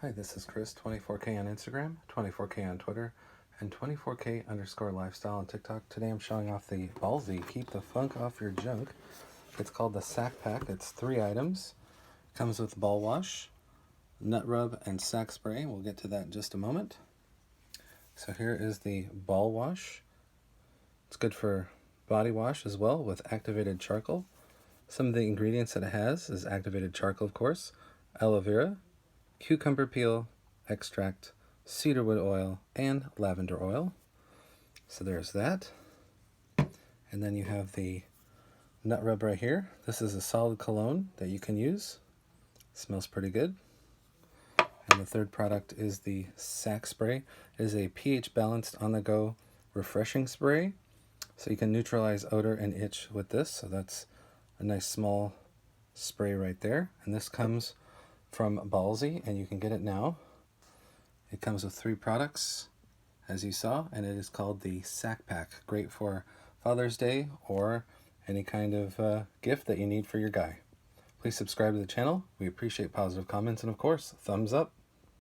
Hi, this is Chris, 24K on Instagram, 24K on Twitter, and 24K_lifestyle on TikTok. Today I'm showing off the Ballsy Keep the Funk Off Your Junk. It's called the Sack Pack. It's 3 items. Comes with Ballwash, nut rub, and sack spray. We'll get to that in just a moment. So here is the Ballwash. It's good for body wash as well with activated charcoal. Some of the ingredients that it has is activated charcoal, of course, aloe vera, cucumber peel extract, cedarwood oil, and lavender oil. So there's that. And then you have the nut rub right here. This is a solid cologne that you can use. Smells pretty good. And the third product is the sack spray. It is a pH balanced on the go refreshing spray. So you can neutralize odor and itch with this. So that's a nice small spray right there. And this comes from Ballsy, and you can get it now. It comes with 3 products, as you saw, and it is called the Sack Pack. Great for Father's Day or any kind of gift that you need for your guy. Please subscribe to the channel. We appreciate positive comments, and of course, thumbs up.